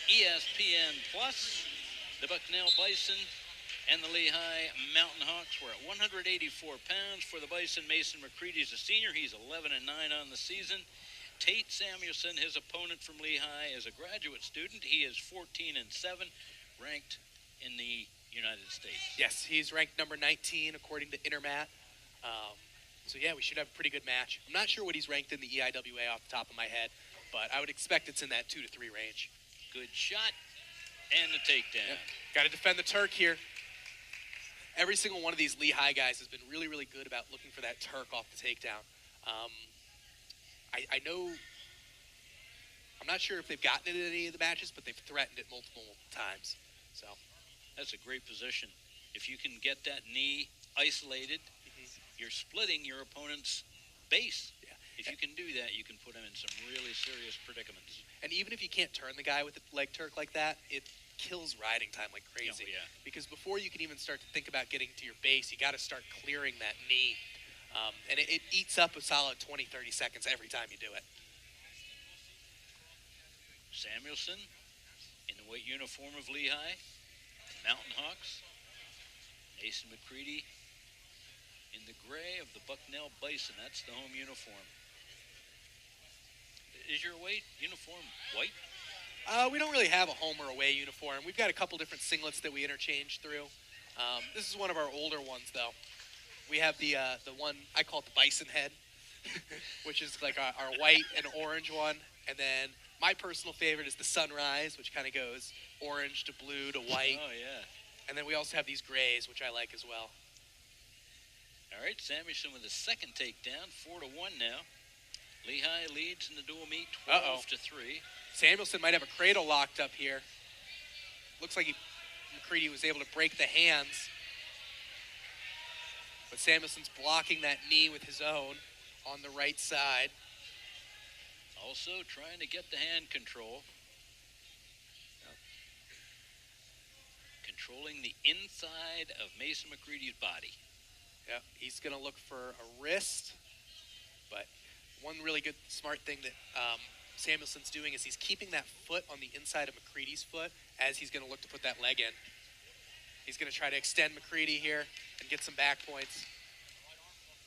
ESPN Plus. The Bucknell Bison and the Lehigh Mountain Hawks were at 184 pounds. For the Bison, Mason McCready is a senior. He's 11-9 on the season. Tate Samuelson, his opponent from Lehigh, is a graduate student. He is 14-7, ranked in the United States. Yes, he's ranked number 19 according to Intermat. So yeah, we should have a pretty good match. I'm not sure what he's ranked in the EIWA off the top of my head, but I would expect it's in that 2 to 3 range. Good shot and the takedown. Yep. Got to defend the Turk here. Every single one of these Lehigh guys has been really, really good about looking for that Turk off the takedown. I know, I'm not sure if they've gotten it in any of the matches, but they've threatened it multiple times. So that's a great position. If you can get that knee isolated, you're splitting your opponent's base. Yeah. If you can do that, you can put him in some really serious predicaments. And even if you can't turn the guy with a leg Turk like that, it kills riding time like crazy. Oh, yeah. Because before you can even start to think about getting to your base, you got to start clearing that knee. And it eats up a solid 20, 30 seconds every time you do it. Samuelson in the white uniform of Lehigh, Mountain Hawks. Mason McCready in the gray of the Bucknell Bison. That's the home uniform. Is your away uniform white? We don't really have a home or away uniform. We've got a couple different singlets that we interchange through. This is one of our older ones, though. We have the one, I call it the bison head, which is like our white and orange one. And then my personal favorite is the sunrise, which kind of goes orange to blue to white. Oh, yeah. And then we also have these grays, which I like as well. All right, Samuelson with a second takedown, 4-1 now. Lehigh leads in the dual meet, 12-3. Samuelson might have a cradle locked up here. Looks like McCready was able to break the hands. But Samuelson's blocking that knee with his own on the right side. Also trying to get the hand control. Controlling the inside of Mason McCready's body. Yeah, he's going to look for a wrist. But one really good, smart thing that Samuelson's doing is he's keeping that foot on the inside of McCready's foot as he's going to look to put that leg in. He's going to try to extend McCready here and get some back points.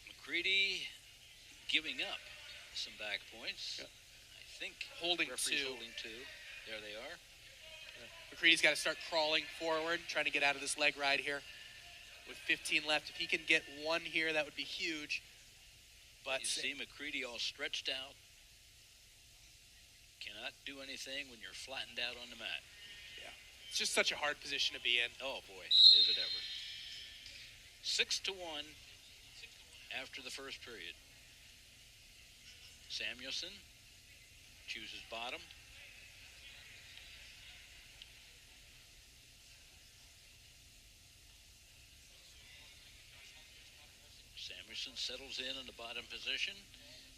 McCready giving up some back points. Yeah. I think holding referee's two. Holding two. There they are. McCready's got to start crawling forward, trying to get out of this leg ride here. With 15 left, if he can get one here, that would be huge. But you see McCready all stretched out. Cannot do anything when you're flattened out on the mat. Yeah, it's just such a hard position to be in. Oh boy, is it ever. 6-1 after the first period. Samuelson chooses bottom. Samuelson settles in the bottom position,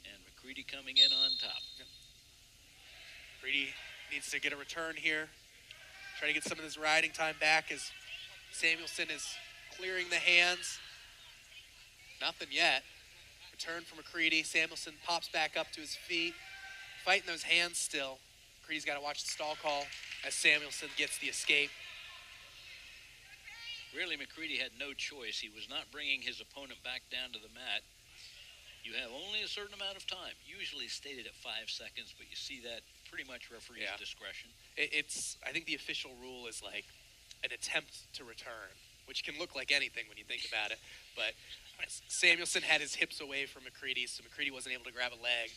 and McCready coming in on top. Yep. McCready needs to get a return here. Try to get some of this riding time back as Samuelson is clearing the hands. Nothing yet. Return from McCready. Samuelson pops back up to his feet. Fighting those hands still. McCready's got to watch the stall call as Samuelson gets the escape. Really, McCready had no choice. He was not bringing his opponent back down to the mat. You have only a certain amount of time, usually stated at 5 seconds, but you see that pretty much referee's discretion. I think the official rule is like an attempt to return, which can look like anything when you think about it. But Samuelson had his hips away from McCready, so McCready wasn't able to grab a leg.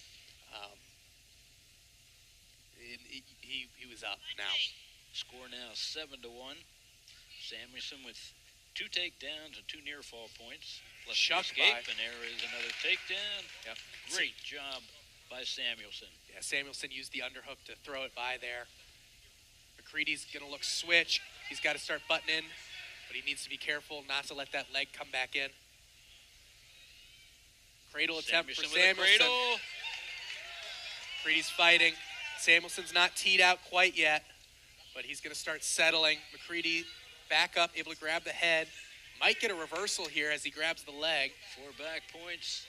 He was up now. Score now 7-1. Samuelson with 2 takedowns and 2 near fall points. Plus escape, and there is another takedown. Yep. Great job by Samuelson. Yeah, Samuelson used the underhook to throw it by there. McCready's going to look switch. He's got to start butting in, but he needs to be careful not to let that leg come back in. Cradle attempt for Samuelson. McCready's fighting. Samuelson's not teed out quite yet, but he's going to start settling. McCready back up, able to grab the head. Might get a reversal here as he grabs the leg. 4 back points.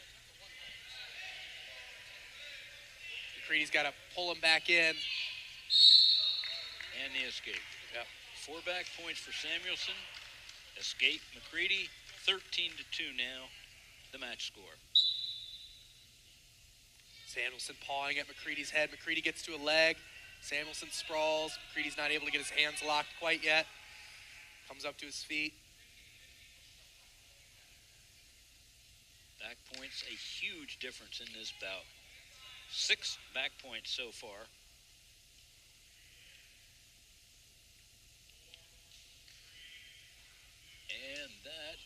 McCready's got to pull him back in. And the escape. Yep. 4 back points for Samuelson. Escape McCready, 13-2 now, the match score. Samuelson pawing at McCready's head. McCready gets to a leg. Samuelson sprawls. McCready's not able to get his hands locked quite yet. Comes up to his feet. Back points, a huge difference in this bout. 6 back points so far. And that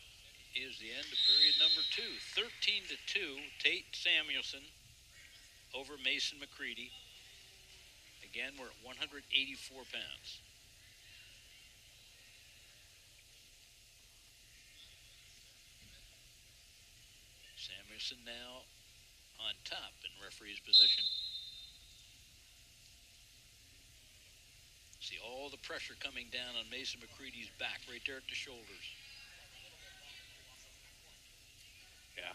is the end of period number 2. 13-2, Tate Samuelson over Mason McCready. Again, we're at 184 pounds. Samuelson now on top in referee's position. See all the pressure coming down on Mason McCready's back right there at the shoulders. Yeah.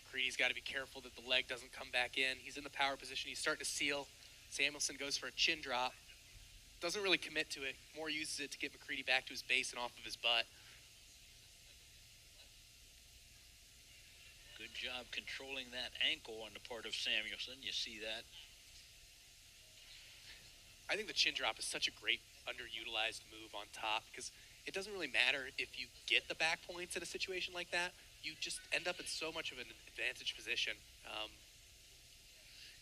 McCready's got to be careful that the leg doesn't come back in. He's in the power position. He's starting to seal. Samuelson goes for a chin drop. Doesn't really commit to it. More uses it to get McCready back to his base and off of his butt. Good job controlling that ankle on the part of Samuelson. You see that. I think the chin drop is such a great underutilized move on top because it doesn't really matter if you get the back points in a situation like that. You just end up in so much of an advantage position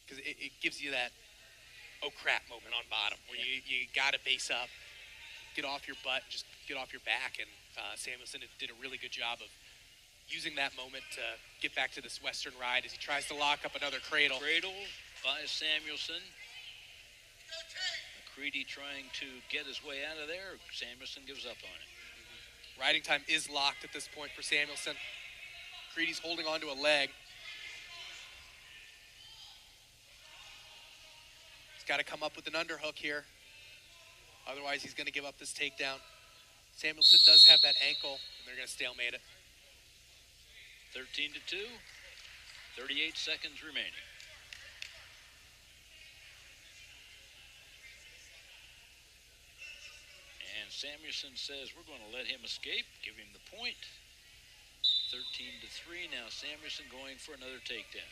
because it gives you that oh crap moment on bottom where you got to base up, get off your butt, just get off your back. And Samuelson did a really good job of using that moment to get back to this Western ride as he tries to lock up another cradle. Cradle by Samuelson. McCready trying to get his way out of there. Samuelson gives up on it. Riding time is locked at this point for Samuelson. McCready's holding onto a leg. He's got to come up with an underhook here. Otherwise, he's going to give up this takedown. Samuelson does have that ankle, and they're going to stalemate it. 13-2, 38 seconds remaining. And Samuelson says we're going to let him escape, give him the point. 13-3, now Samuelson going for another takedown.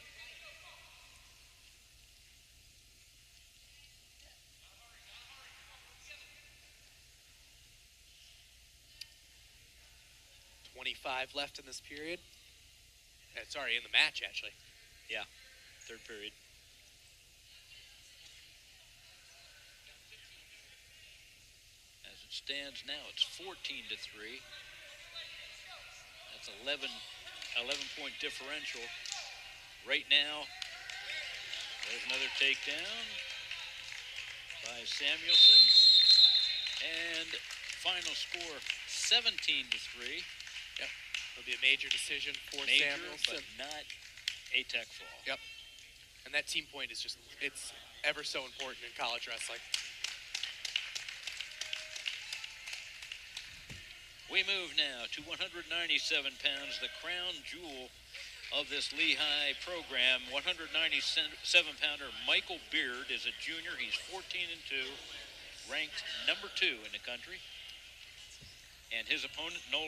.25 left in this period. Sorry, in the match, actually. Yeah, third period. As it stands now, it's 14-3. That's 11-point differential. Right now, there's another takedown by Samuelson. And final score, 17-3. Yep. It'll be a major decision for Samuelson. But not a tech fall. Yep. And that team point is just, it's ever so important in college wrestling. We move now to 197 pounds, the crown jewel of this Lehigh program. 197-pounder Michael Beard is a junior. He's 14-2, ranked number 2 in the country. And his opponent, Nolan